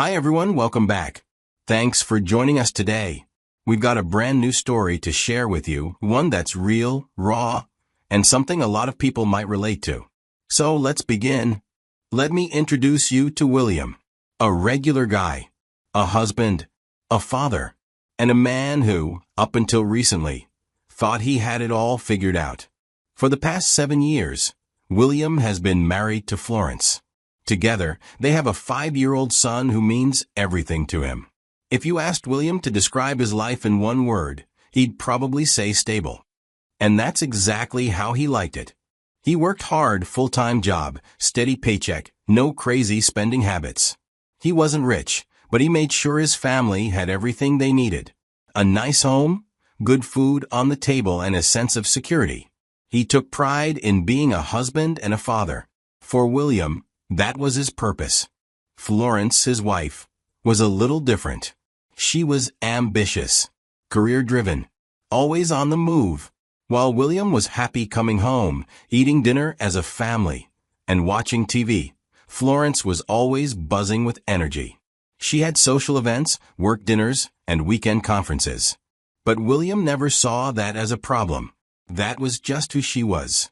Hi everyone, welcome back. Thanks for joining us today. We've got a brand new story to share with you, one that's real, raw, and something a lot of people might relate to. So let's begin. Let me introduce you to William, a regular guy, a husband, a father, and a man who, up until recently, thought he had it all figured out. For the past 7 years, William has been married to Florence. Together, they have a 5-year-old son who means everything to him. If you asked William to describe his life in one word, he'd probably say stable. And that's exactly how he liked it. He worked hard, full-time job, steady paycheck, no crazy spending habits. He wasn't rich, but he made sure his family had everything they needed. A nice home, good food on the table, and a sense of security. He took pride in being a husband and a father. For William, that was his purpose. Florence, his wife, was a little different. She was ambitious, career-driven, always on the move. While William was happy coming home, eating dinner as a family, and watching TV, Florence was always buzzing with energy. She had social events, work dinners, and weekend conferences. But William never saw that as a problem. That was just who she was.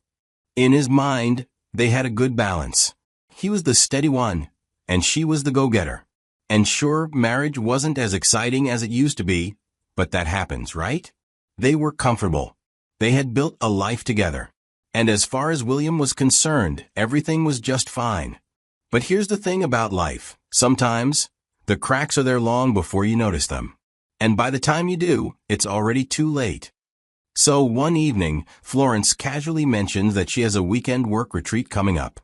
In his mind, they had a good balance. He was the steady one, and she was the go-getter. And sure, marriage wasn't as exciting as it used to be, but that happens, right? They were comfortable. They had built a life together. And as far as William was concerned, everything was just fine. But here's the thing about life. Sometimes, the cracks are there long before you notice them. And by the time you do, it's already too late. So one evening, Florence casually mentions that she has a weekend work retreat coming up.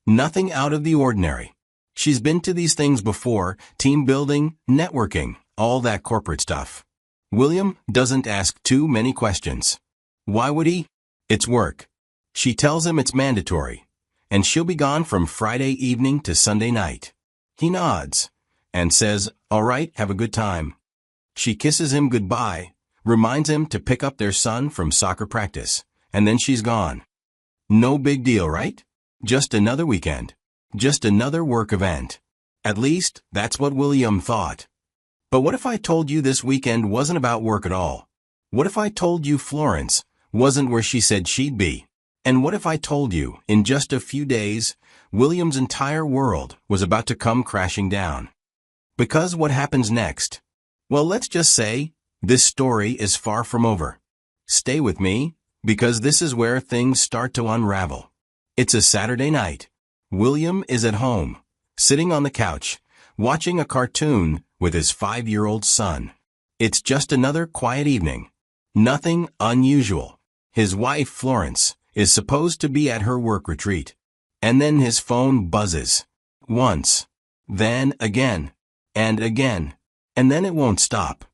Nothing out of the ordinary. She's been to these things before, team building, networking, all that corporate stuff. William doesn't ask too many questions. Why would he? It's work. She tells him it's mandatory, and she'll be gone from Friday evening to Sunday night. He nods and says, "All right, have a good time." She kisses him goodbye, reminds him to pick up their son from soccer practice, and then she's gone. No big deal, right? Just another weekend. Just another work event. At least, that's what William thought. But what if I told you this weekend wasn't about work at all? What if I told you Florence wasn't where she said she'd be? And what if I told you, in just a few days, William's entire world was about to come crashing down? Because what happens next? Well, let's just say, this story is far from over. Stay with me, because this is where things start to unravel. It's a Saturday night. William is at home, sitting on the couch, watching a cartoon with his 5-year-old son. It's just another quiet evening. Nothing unusual. His wife, Florence, is supposed to be at her work retreat. And then his phone buzzes. Once. Then again. And again. And then it won't stop.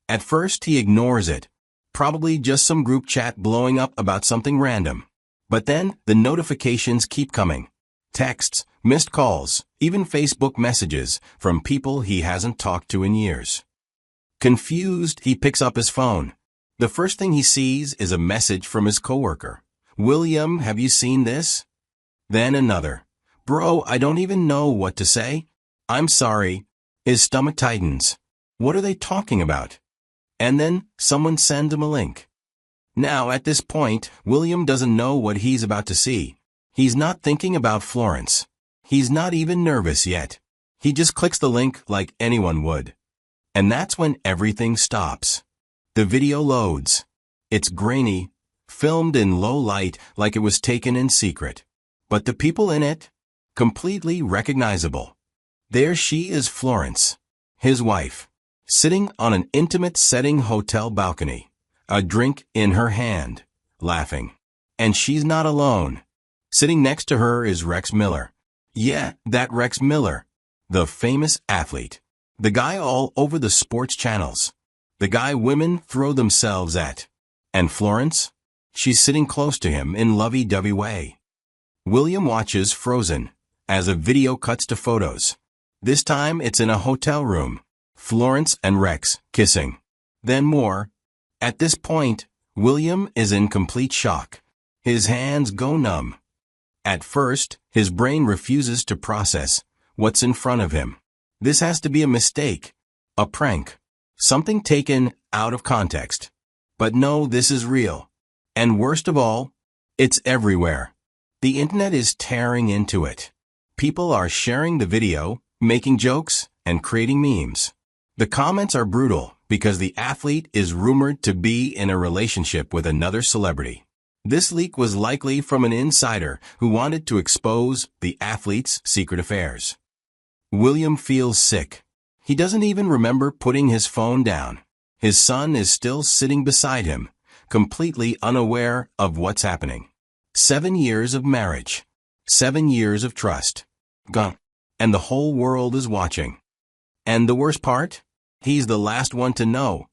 At first he ignores it. Probably just some group chat blowing up about something random. But then the notifications keep coming. Texts, missed calls, even Facebook messages from people he hasn't talked to in years. Confused, he picks up his phone. The first thing he sees is a message from his coworker. "William, have you seen this?" Then another. "Bro, I don't even know what to say. I'm sorry." His stomach tightens. What are they talking about? And then someone sends him a link. Now, at this point, William doesn't know what he's about to see. He's not thinking about Florence. He's not even nervous yet. He just clicks the link like anyone would. And that's when everything stops. The video loads. It's grainy, filmed in low light like it was taken in secret. But the people in it? Completely recognizable. There she is, Florence, his wife, sitting on an intimate setting hotel balcony, a drink in her hand, laughing. And she's not alone. Sitting next to her is Rex Miller. Yeah, that Rex Miller. The famous athlete. The guy all over the sports channels. The guy women throw themselves at. And Florence? She's sitting close to him in lovey-dovey way. William watches frozen as a video cuts to photos. This time it's in a hotel room. Florence and Rex kissing. Then more. At this point, William is in complete shock. His hands go numb. At first, his brain refuses to process what's in front of him. This has to be a mistake, a prank, something taken out of context. But no, this is real. And worst of all, it's everywhere. The internet is tearing into it. People are sharing the video, making jokes, and creating memes. The comments are brutal because the athlete is rumored to be in a relationship with another celebrity. This leak was likely from an insider who wanted to expose the athlete's secret affairs. William feels sick. He doesn't even remember putting his phone down. His son is still sitting beside him, completely unaware of what's happening. 7 years of marriage. 7 years of trust. Gone. And the whole world is watching. And the worst part? He's the last one to know.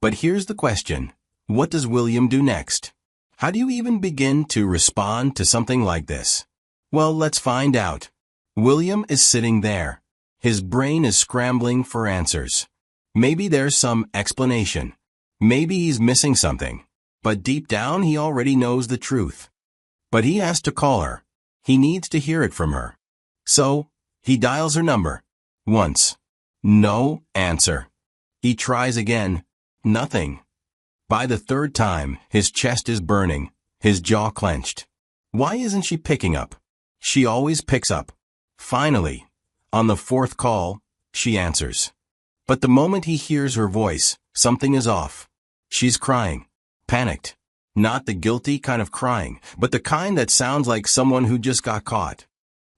But here's the question. What does William do next? How do you even begin to respond to something like this? Well, let's find out. William is sitting there. His brain is scrambling for answers. Maybe there's some explanation. Maybe he's missing something. But deep down, he already knows the truth. But he has to call her. He needs to hear it from her. So, he dials her number. Once. No answer. He tries again. Nothing. By the third time, his chest is burning, his jaw clenched. Why isn't she picking up? She always picks up. Finally, on the fourth call, she answers. But the moment he hears her voice, something is off. She's crying. Panicked. Not the guilty kind of crying, but the kind that sounds like someone who just got caught.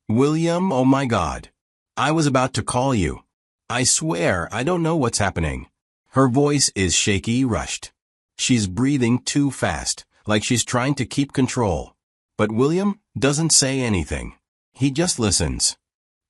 William, oh my God. I was about to call you. I swear I don't know what's happening. Her voice is shaky, rushed. She's breathing too fast, like she's trying to keep control. But William doesn't say anything. He just listens.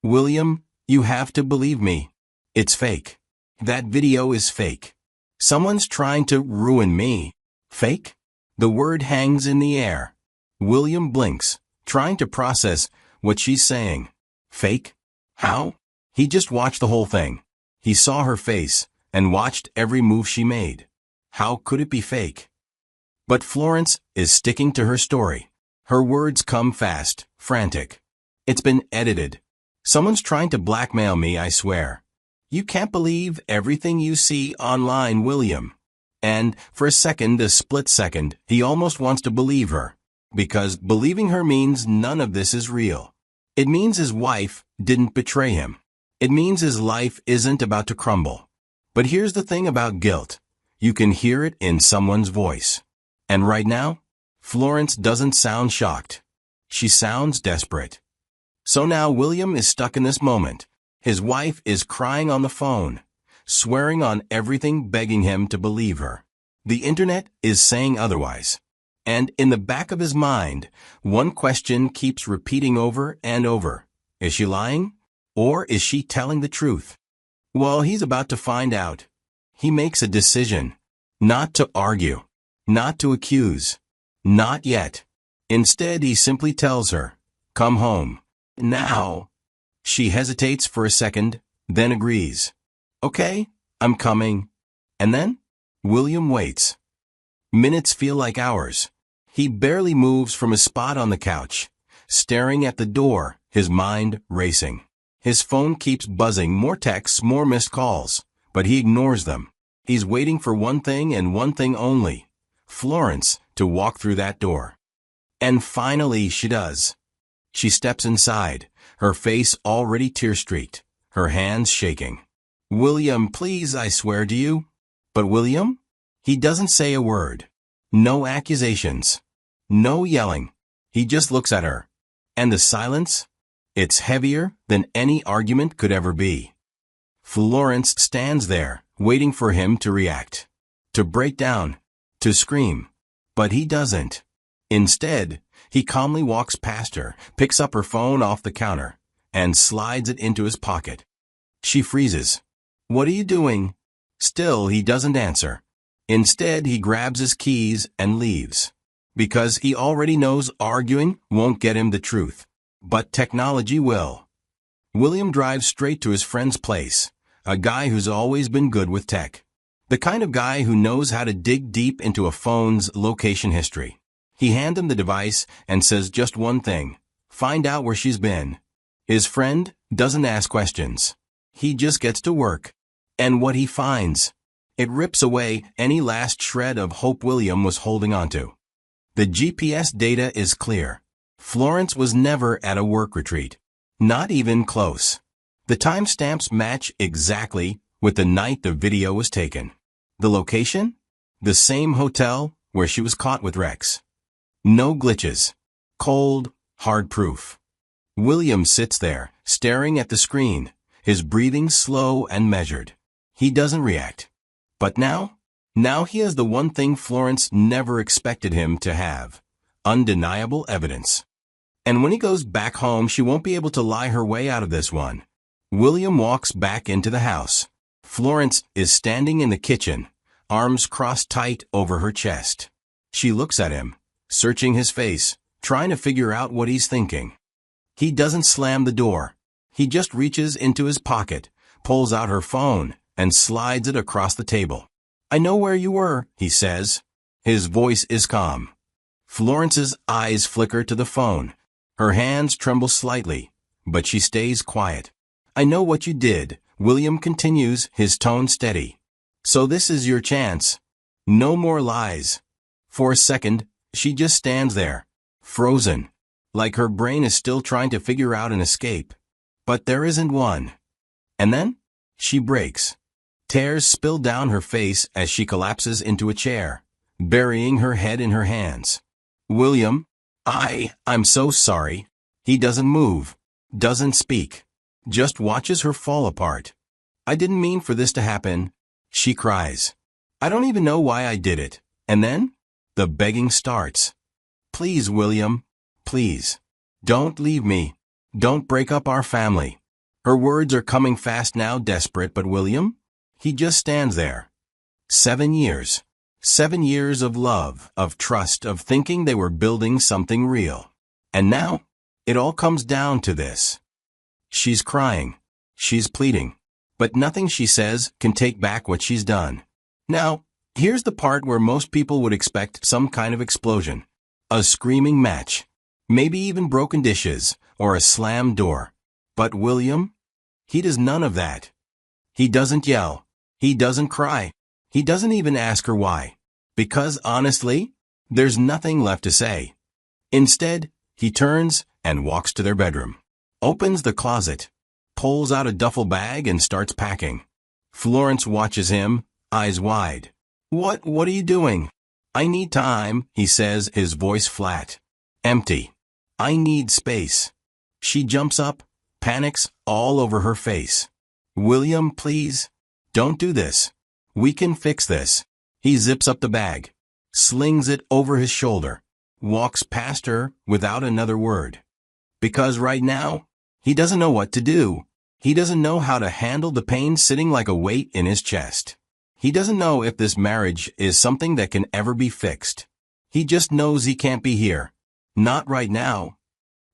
William, you have to believe me. It's fake. That video is fake. Someone's trying to ruin me. Fake? The word hangs in the air. William blinks, trying to process what she's saying. Fake? How? He just watched the whole thing. He saw her face and watched every move she made. How could it be fake? But Florence is sticking to her story. Her words come fast, frantic. It's been edited. Someone's trying to blackmail me, I swear. You can't believe everything you see online, William. And, for a split second, he almost wants to believe her. Because believing her means none of this is real. It means his wife didn't betray him. It means his life isn't about to crumble. But here's the thing about guilt. You can hear it in someone's voice. And right now, Florence doesn't sound shocked. She sounds desperate. So now William is stuck in this moment. His wife is crying on the phone, swearing on everything, begging him to believe her. The internet is saying otherwise. And in the back of his mind, one question keeps repeating over and over. Is she lying? Or is she telling the truth? Well, he's about to find out. He makes a decision. Not to argue. Not to accuse. Not yet. Instead, he simply tells her, "Come home. Now." She hesitates for a second, then agrees. "Okay, I'm coming." And then, William waits. Minutes feel like hours. He barely moves from his spot on the couch, staring at the door, his mind racing. His phone keeps buzzing, more texts, more missed calls, but he ignores them. He's waiting for one thing and one thing only, Florence to walk through that door. And finally she does. She steps inside, her face already tear-streaked, her hands shaking. "William, please, I swear to you." But William? He doesn't say a word. No accusations. No yelling. He just looks at her. And the silence? It's heavier than any argument could ever be. Florence stands there, waiting for him to react, to break down, to scream. But he doesn't. Instead, he calmly walks past her, picks up her phone off the counter, and slides it into his pocket. She freezes. "What are you doing?" Still, he doesn't answer. Instead, he grabs his keys and leaves. Because he already knows arguing won't get him the truth. But technology will. William drives straight to his friend's place, a guy who's always been good with tech. The kind of guy who knows how to dig deep into a phone's location history. He hands him the device and says just one thing: find out where she's been. His friend doesn't ask questions. He just gets to work. And what he finds, it rips away any last shred of hope William was holding onto. The GPS data is clear. Florence was never at a work retreat. Not even close. The timestamps match exactly with the night the video was taken. The location? The same hotel where she was caught with Rex. No glitches. Cold, hard proof. William sits there, staring at the screen, his breathing slow and measured. He doesn't react. But now he has the one thing Florence never expected him to have. Undeniable evidence. And when he goes back home, she won't be able to lie her way out of this one. William walks back into the house. Florence is standing in the kitchen, arms crossed tight over her chest. She looks at him, searching his face, trying to figure out what he's thinking. He doesn't slam the door. He just reaches into his pocket, pulls out her phone, and slides it across the table. "I know where you were," he says. His voice is calm. Florence's eyes flicker to the phone. Her hands tremble slightly, but she stays quiet. "I know what you did," William continues, his tone steady. "So this is your chance. No more lies." For a second, she just stands there, frozen, like her brain is still trying to figure out an escape. But there isn't one. And then, she breaks. Tears spill down her face as she collapses into a chair, burying her head in her hands. "William, I'm so sorry." He doesn't move, doesn't speak, just watches her fall apart. "I didn't mean for this to happen," she cries. "I don't even know why I did it." And then, the begging starts. "Please, William, please. Don't leave me. Don't break up our family." Her words are coming fast now, desperate, but William? He just stands there. 7 years. 7 years of love, of trust, of thinking they were building something real. And now, it all comes down to this. She's crying. She's pleading. But nothing she says can take back what she's done. Now, here's the part where most people would expect some kind of explosion. A screaming match. Maybe even broken dishes, or a slammed door. But William? He does none of that. He doesn't yell. He doesn't cry. He doesn't even ask her why. Because honestly, there's nothing left to say. Instead, he turns and walks to their bedroom. Opens the closet. Pulls out a duffel bag and starts packing. Florence watches him, eyes wide. What are you doing?" "I need time," he says, his voice flat. Empty. "I need space." She jumps up, panics all over her face. "William, please. Don't do this. We can fix this." He zips up the bag, slings it over his shoulder, walks past her without another word. Because right now, he doesn't know what to do. He doesn't know how to handle the pain sitting like a weight in his chest. He doesn't know if this marriage is something that can ever be fixed. He just knows he can't be here. Not right now.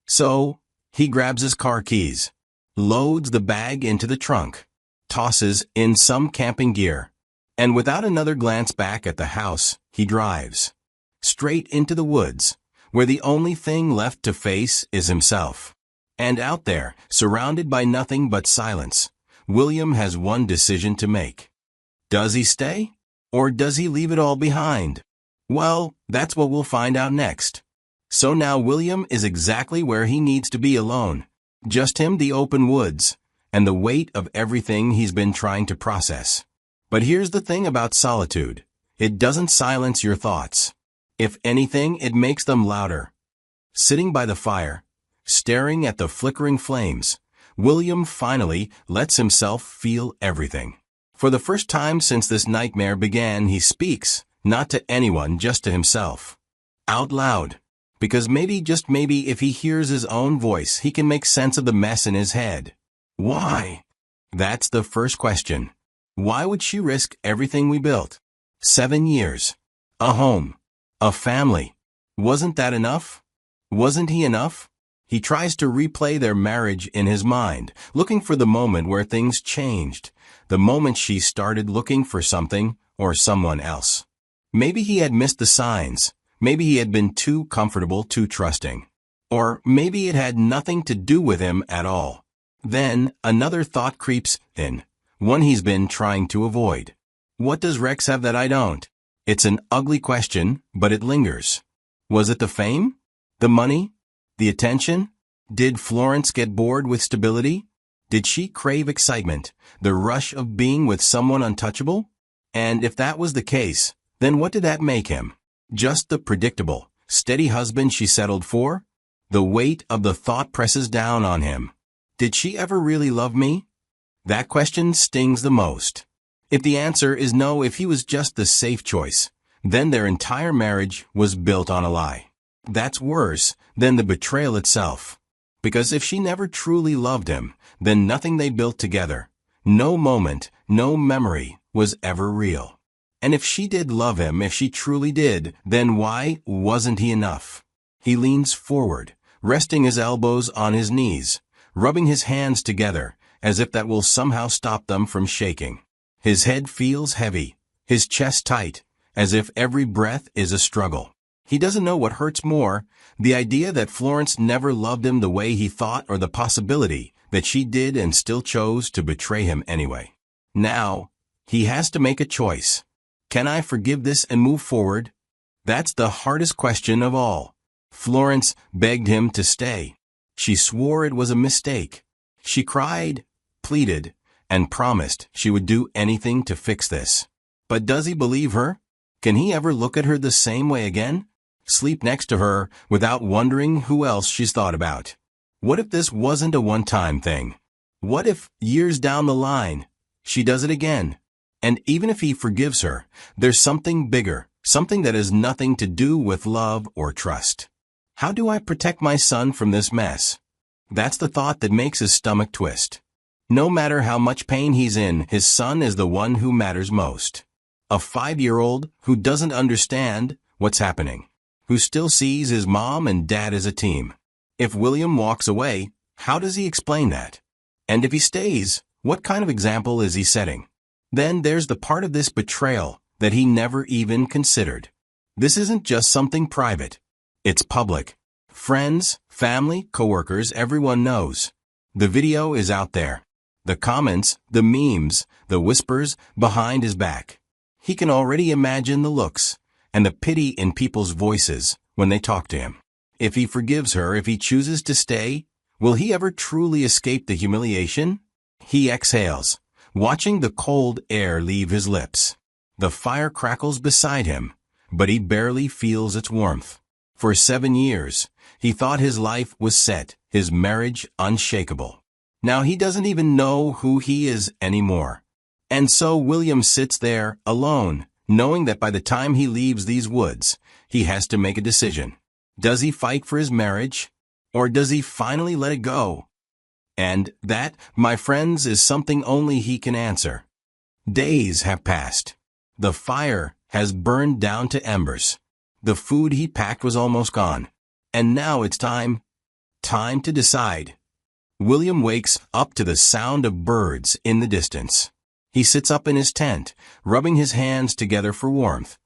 So, he grabs his car keys, loads the bag into the trunk, tosses in some camping gear, and without another glance back at the house, he drives. Straight into the woods, where the only thing left to face is himself. And out there, surrounded by nothing but silence, William has one decision to make. Does he stay? Or does he leave it all behind? Well, that's what we'll find out next. So now William is exactly where he needs to be, alone. Just him, the open woods, and the weight of everything he's been trying to process. But here's the thing about solitude. It doesn't silence your thoughts. If anything, it makes them louder. Sitting by the fire, staring at the flickering flames, William finally lets himself feel everything. For the first time since this nightmare began, he speaks, not to anyone, just to himself. Out loud. Because maybe, just maybe, if he hears his own voice, he can make sense of the mess in his head. Why? That's the first question. Why would she risk everything we built? 7 years. A home. A family. Wasn't that enough? Wasn't he enough? He tries to replay their marriage in his mind, looking for the moment where things changed, the moment she started looking for something or someone else. Maybe he had missed the signs. Maybe he had been too comfortable, too trusting. Or maybe it had nothing to do with him at all. Then, another thought creeps in, one he's been trying to avoid. What does Rex have that I don't? It's an ugly question, but it lingers. Was it the fame? The money? The attention? Did Florence get bored with stability? Did she crave excitement, the rush of being with someone untouchable? And if that was the case, then what did that make him? Just the predictable, steady husband she settled for? The weight of the thought presses down on him. Did she ever really love me? That question stings the most. If the answer is no, if he was just the safe choice, then their entire marriage was built on a lie. That's worse than the betrayal itself. Because if she never truly loved him, then nothing they built together, no moment, no memory, was ever real. And if she did love him, if she truly did, then why wasn't he enough? He leans forward, resting his elbows on his knees, rubbing his hands together, as if that will somehow stop them from shaking. His head feels heavy, his chest tight, as if every breath is a struggle. He doesn't know what hurts more, the idea that Florence never loved him the way he thought, or the possibility that she did and still chose to betray him anyway. Now, he has to make a choice. Can I forgive this and move forward? That's the hardest question of all. Florence begged him to stay. She swore it was a mistake. She cried, pleaded, and promised she would do anything to fix this. But does he believe her? Can he ever look at her the same way again? Sleep next to her without wondering who else she's thought about? What if this wasn't a one-time thing? What if, years down the line, she does it again? And even if he forgives her, there's something bigger, something that has nothing to do with love or trust. How do I protect my son from this mess? That's the thought that makes his stomach twist. No matter how much pain he's in, his son is the one who matters most. A 5-year-old who doesn't understand what's happening, who still sees his mom and dad as a team. If William walks away, how does he explain that? And if he stays, what kind of example is he setting? Then there's the part of this betrayal that he never even considered. This isn't just something private. It's public. Friends, family, coworkers, everyone knows. The video is out there. The comments, the memes, the whispers behind his back. He can already imagine the looks and the pity in people's voices when they talk to him. If he forgives her, if he chooses to stay, will he ever truly escape the humiliation? He exhales, watching the cold air leave his lips. The fire crackles beside him, but he barely feels its warmth. For 7 years, he thought his life was set, his marriage unshakable. Now he doesn't even know who he is anymore. And so William sits there, alone, knowing that by the time he leaves these woods, he has to make a decision. Does he fight for his marriage? Or does he finally let it go? And that, my friends, is something only he can answer. Days have passed. The fire has burned down to embers. The food he packed was almost gone. And now it's time to decide. William wakes up to the sound of birds in the distance. He sits up in his tent, rubbing his hands together for warmth.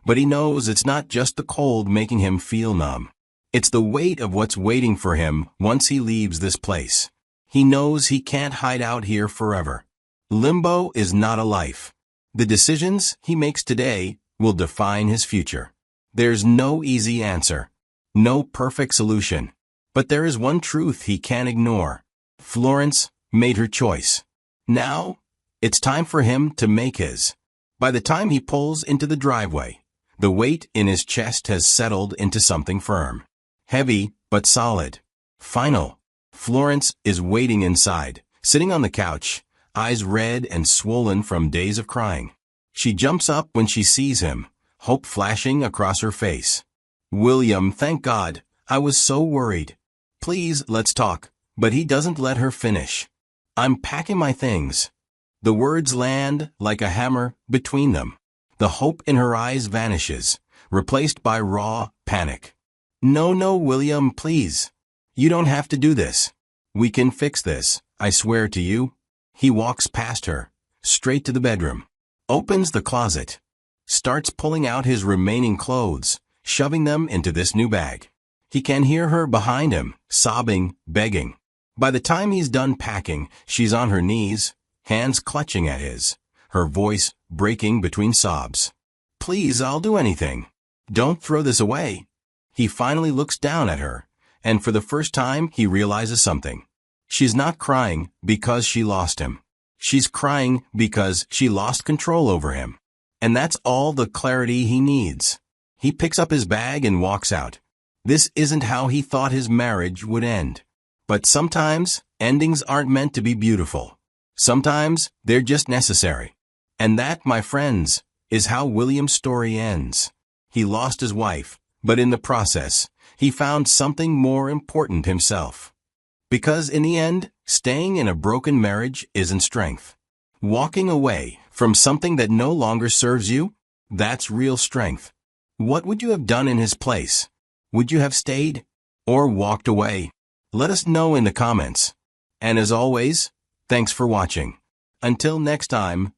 But he knows it's not just the cold making him feel numb. It's the weight of what's waiting for him once he leaves this place. He knows he can't hide out here forever. Limbo is not a life. The decisions he makes today will define his future. There's no easy answer, no perfect solution. But there is one truth he can't ignore. Florence made her choice. Now, it's time for him to make his. By the time he pulls into the driveway, the weight in his chest has settled into something firm. Heavy, but solid. Final. Florence is waiting inside, sitting on the couch, eyes red and swollen from days of crying. She jumps up when she sees him, hope flashing across her face. William, thank God, I was so worried. Please, let's talk. But he doesn't let her finish. I'm packing my things. The words land like a hammer between them. The hope in her eyes vanishes, replaced by raw panic. No, William, please. You don't have to do this. We can fix this, I swear to you. He walks past her, straight to the bedroom, opens the closet, starts pulling out his remaining clothes, shoving them into this new bag. He can hear her behind him, sobbing, begging. By the time he's done packing, she's on her knees, hands clutching at his, her voice breaking between sobs. Please, I'll do anything. Don't throw this away. He finally looks down at her, and for the first time he realizes something. She's not crying because she lost him. She's crying because she lost control over him. And that's all the clarity he needs. He picks up his bag and walks out. This isn't how he thought his marriage would end. But sometimes, endings aren't meant to be beautiful. Sometimes, they're just necessary. And that, my friends, is how William's story ends. He lost his wife, but in the process, he found something more important himself. Because in the end, staying in a broken marriage isn't strength. Walking away from something that no longer serves you, that's real strength. What would you have done in his place? Would you have stayed or walked away? Let us know in the comments. And as always, thanks for watching. Until next time,